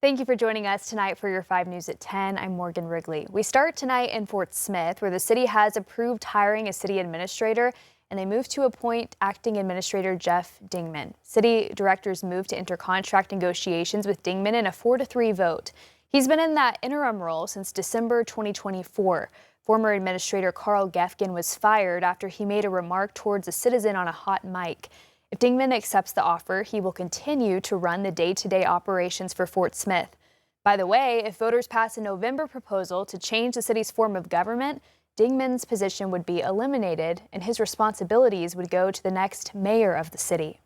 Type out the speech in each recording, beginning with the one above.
Thank you for joining us tonight for your 5 News at 10. I'm Morgan Wrigley. We start tonight in Fort Smith, where the city has approved hiring a city administrator, and they move to appoint acting administrator Jeff Dingman. City directors move to enter contract negotiations with Dingman in a 4-3 vote. He's been in that interim role since December 2024. Former administrator Carl Geffken was fired after he made a remark towards a citizen on a hot mic. If Dingman accepts the offer, he will continue to run the day-to-day operations for Fort Smith. By the way, if voters pass a November proposal to change the city's form of government, Dingman's position would be eliminated and his responsibilities would go to the next mayor of the city.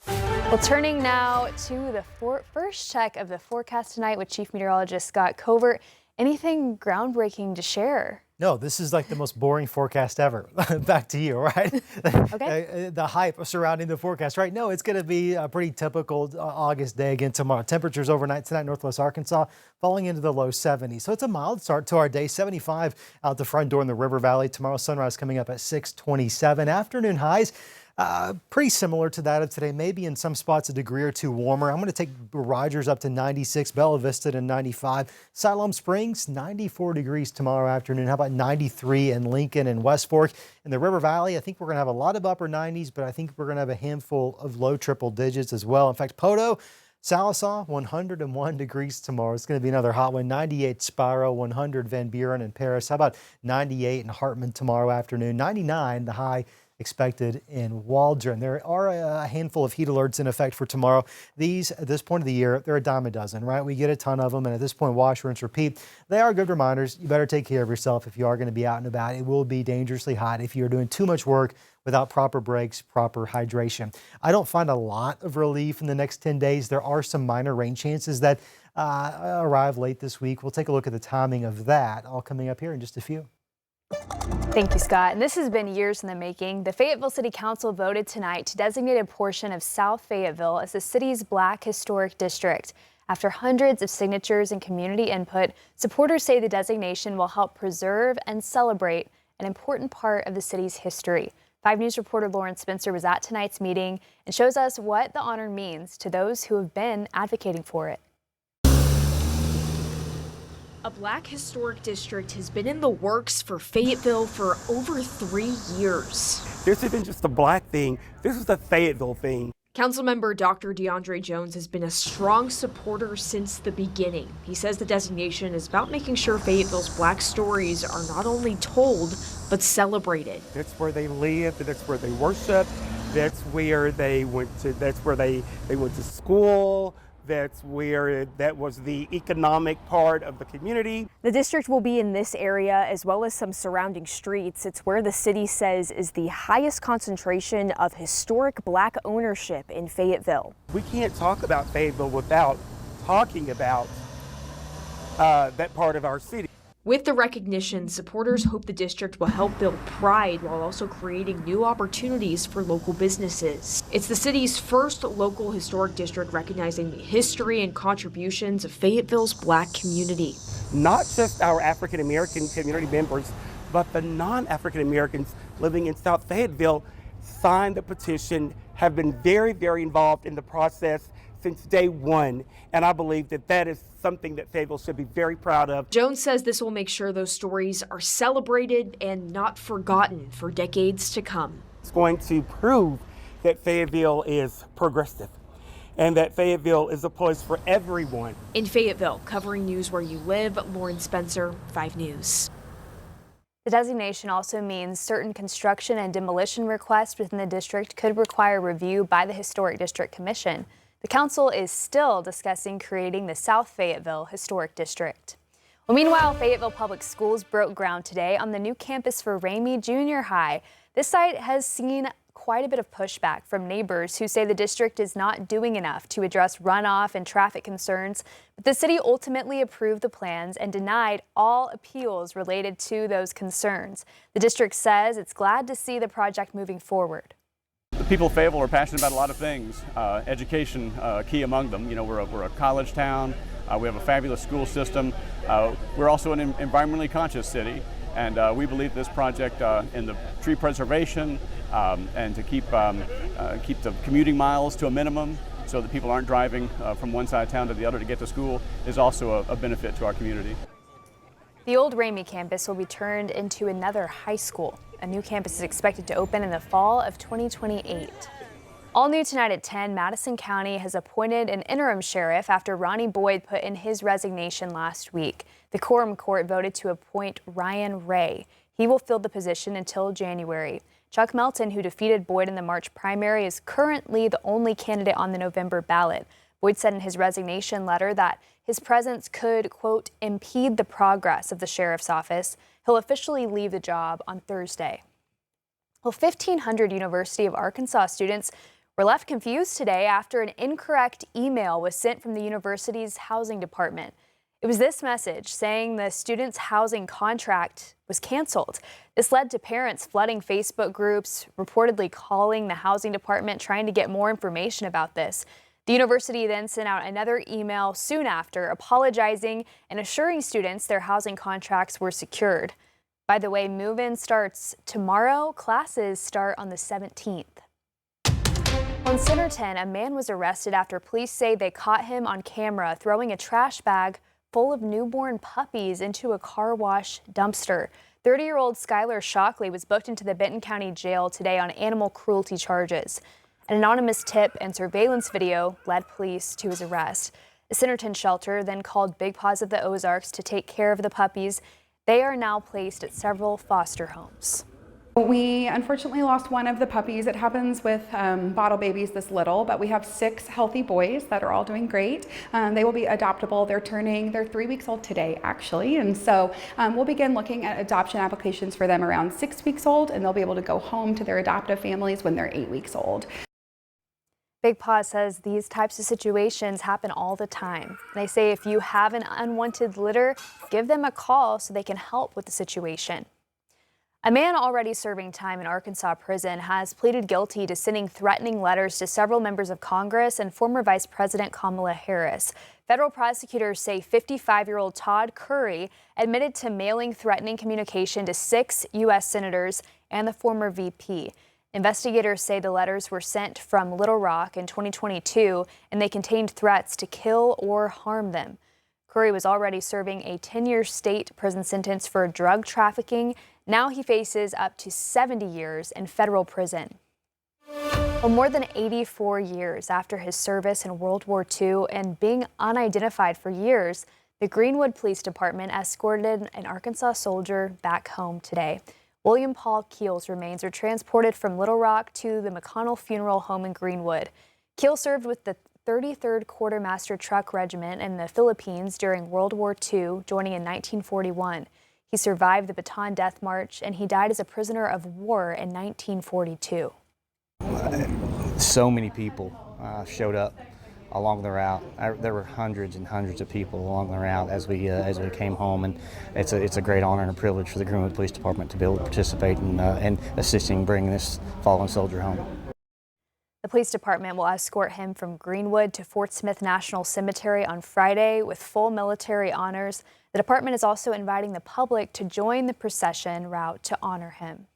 Well, turning now to the first check of the forecast tonight with Chief Meteorologist Scott Covert. Anything groundbreaking to share? No, this is like the most boring forecast ever. Back to you, right? Okay. The hype surrounding the forecast, right? No, it's going to be a pretty typical August day again tomorrow. Temperatures overnight tonight, Northwest Arkansas, falling into the low 70s. So it's a mild start to our day. 75 out the front door in the River Valley. Tomorrow sunrise coming up at 6:27. Afternoon highs. Pretty similar to that of today, maybe in some spots a degree or two warmer. I'm going to take Rogers up to 96, Bella Vista to 95, Siloam Springs 94 degrees tomorrow afternoon. How about 93 in Lincoln and West Fork? In the River Valley, I think we're going to have a lot of upper 90s, but I think we're going to have a handful of low triple digits as well. In fact, Poto, Sallisaw, 101 degrees tomorrow. It's going to be another hot one. 98 Spiro, 100 Van Buren and Paris. How about 98 in Hartman tomorrow afternoon? 99 the high expected in Waldron. There are a handful of heat alerts in effect for tomorrow. These, at this point of the year, they're a dime a dozen, right? We get a ton of them, and at this point, wash, rinse, repeat. They are good reminders. You better take care of yourself if you are going to be out and about. It will be dangerously hot if you're doing too much work without proper breaks, proper hydration. I don't find a lot of relief in the next 10 days. There are some minor rain chances that arrive late this week. We'll take a look at the timing of that, all coming up here in just a few. Thank you, Scott. And this has been years in the making. The Fayetteville City Council voted tonight to designate a portion of South Fayetteville as the city's Black Historic District. After hundreds of signatures and community input, supporters say the designation will help preserve and celebrate an important part of the city's history. 5 News reporter Lauren Spencer was at tonight's meeting and shows us what the honor means to those who have been advocating for it. A Black Historic District has been in the works for Fayetteville for over 3 years. This isn't just a Black thing, this is a Fayetteville thing. Councilmember Dr. DeAndre Jones has been a strong supporter since the beginning. He says the designation is about making sure Fayetteville's Black stories are not only told, but celebrated. That's where they lived, that's where they worshiped, that's where they went to, they went to school. That was the economic part of the community. The district will be in this area as well as some surrounding streets. It's where the city says is the highest concentration of historic Black ownership in Fayetteville. We can't talk about Fayetteville without talking about that part of our city. With the recognition, supporters hope the district will help build pride while also creating new opportunities for local businesses. It's the city's first local historic district recognizing the history and contributions of Fayetteville's Black community. Not just our African American community members, but the non-African Americans living in South Fayetteville signed the petition, have been very, very involved in the process since day one, and I believe that that is something that Fayetteville should be very proud of. Jones says this will make sure those stories are celebrated and not forgotten for decades to come. It's going to prove that Fayetteville is progressive and that Fayetteville is a place for everyone. In Fayetteville, covering news where you live, Lauren Spencer, 5 News. The designation also means certain construction and demolition requests within the district could require review by the Historic District Commission. The council is still discussing creating the South Fayetteville Historic District. Well, meanwhile, Fayetteville Public Schools broke ground today on the new campus for Ramey Junior High. This site has seen quite a bit of pushback from neighbors who say the district is not doing enough to address runoff and traffic concerns. But the city ultimately approved the plans and denied all appeals related to those concerns. The district says it's glad to see the project moving forward. The people of Fayetteville are passionate about a lot of things, education key among them. You know, we're a college town, we have a fabulous school system, we're also an environmentally conscious city, and we believe this project in the tree preservation and to keep the commuting miles to a minimum, so that people aren't driving from one side of town to the other to get to school is also a benefit to our community. The old Ramey campus will be turned into another high school. A new campus is expected to open in the fall of 2028. All new tonight at 10, Madison County has appointed an interim sheriff after Ronnie Boyd put in his resignation last week. The quorum court voted to appoint Ryan Ray. He will fill the position until January. Chuck Melton, who defeated Boyd in the March primary, is currently the only candidate on the November ballot. Boyd said in his resignation letter that his presence could, quote, impede the progress of the sheriff's office. He'll officially leave the job on Thursday. Well, 1,500 University of Arkansas students were left confused today after an incorrect email was sent from the university's housing department. It was this message saying the students' housing contract was canceled. This led to parents flooding Facebook groups, reportedly calling the housing department trying to get more information about this. The university then sent out another email soon after, apologizing and assuring students their housing contracts were secured. By the way, move-in starts tomorrow. Classes start on the 17th. On Centerton, a man was arrested after police say they caught him on camera throwing a trash bag full of newborn puppies into a car wash dumpster. 30-year-old Skylar Shockley was booked into the Benton County Jail today on animal cruelty charges. An anonymous tip and surveillance video led police to his arrest. The Centerton shelter then called Big Paws of the Ozarks to take care of the puppies. They are now placed at several foster homes. We unfortunately lost one of the puppies. It happens with bottle babies this little, but we have 6 healthy boys that are all doing great. They will be adoptable. They're 3 weeks old today, actually. And so we'll begin looking at adoption applications for them around 6 weeks old, and they'll be able to go home to their adoptive families when they're 8 weeks old. Big Paw says these types of situations happen all the time. They say if you have an unwanted litter, give them a call so they can help with the situation. A man already serving time in Arkansas prison has pleaded guilty to sending threatening letters to several members of Congress and former Vice President Kamala Harris. Federal prosecutors say 55-year-old Todd Curry admitted to mailing threatening communication to 6 U.S. senators and the former VP. Investigators say the letters were sent from Little Rock in 2022, and they contained threats to kill or harm them. Curry was already serving a 10-year state prison sentence for drug trafficking. Now he faces up to 70 years in federal prison. Well, more than 84 years after his service in World War II and being unidentified for years, the Greenwood Police Department escorted an Arkansas soldier back home today. William Paul Keel's remains are transported from Little Rock to the McConnell Funeral Home in Greenwood. Keel served with the 33rd Quartermaster Truck Regiment in the Philippines during World War II, joining in 1941. He survived the Bataan Death March, and he died as a prisoner of war in 1942. So many people showed up along the route. There were hundreds and hundreds of people along the route as we came home, and it's a great honor and a privilege for the Greenwood Police Department to be able to participate in assisting bringing this fallen soldier home. The police department will escort him from Greenwood to Fort Smith National Cemetery on Friday with full military honors. The department is also inviting the public to join the procession route to honor him.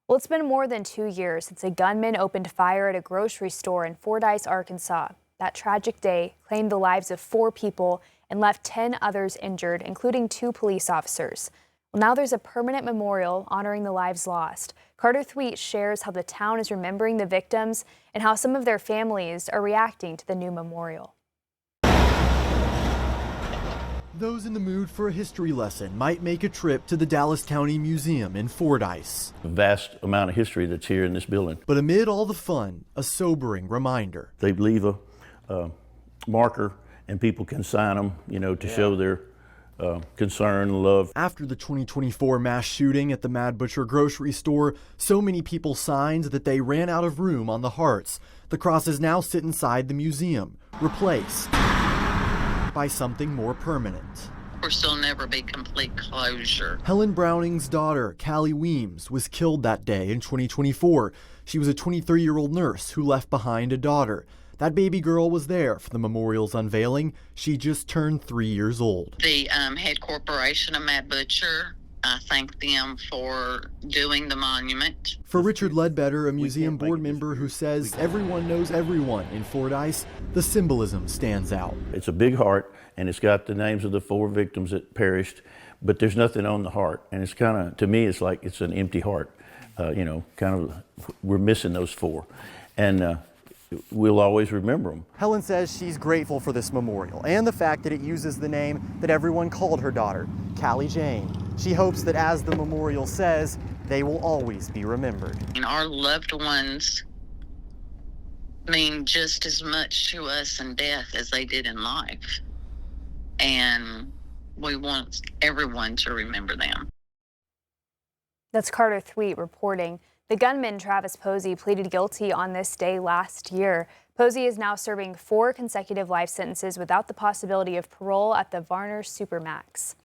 Well, it's been more than 2 years since a gunman opened fire at a grocery store in Fordyce, Arkansas. That tragic day claimed the lives of 4 people and left 10 others injured, including 2 police officers. Well, now there's a permanent memorial honoring the lives lost. Carter Thweet shares how the town is remembering the victims and how some of their families are reacting to the new memorial. Those in the mood for a history lesson might make a trip to the Dallas County Museum in Fordyce. A vast amount of history that's here in this building. But amid all the fun, a sobering reminder. They leave a marker and people can sign them, to show their concern and love. After the 2024 mass shooting at the Mad Butcher grocery store, so many people signed that they ran out of room on the hearts. The crosses now sit inside the museum, replaced by something more permanent. Of course, there'll never be complete closure. Helen Browning's daughter, Callie Weems, was killed that day in 2024. She was a 23-year-old nurse who left behind a daughter. That baby girl was there for the memorial's unveiling. She just turned 3 years old. The head corporation of Mad Butcher I thank them for doing the monument. For Richard Ledbetter, a museum board member who says everyone knows everyone in Fordyce, the symbolism stands out. It's a big heart, and it's got the names of the 4 victims that perished, but there's nothing on the heart. And it's kind of, to me, it's like it's an empty heart. You know, kind of, we're missing those 4. And we'll always remember them. Helen says she's grateful for this memorial and the fact that it uses the name that everyone called her daughter, Callie Jane. She hopes that, as the memorial says, they will always be remembered. And our loved ones mean just as much to us in death as they did in life. And we want everyone to remember them. That's Carter Thweet reporting. The gunman, Travis Posey, pleaded guilty on this day last year. Posey is now serving 4 consecutive life sentences without the possibility of parole at the Varner Supermax.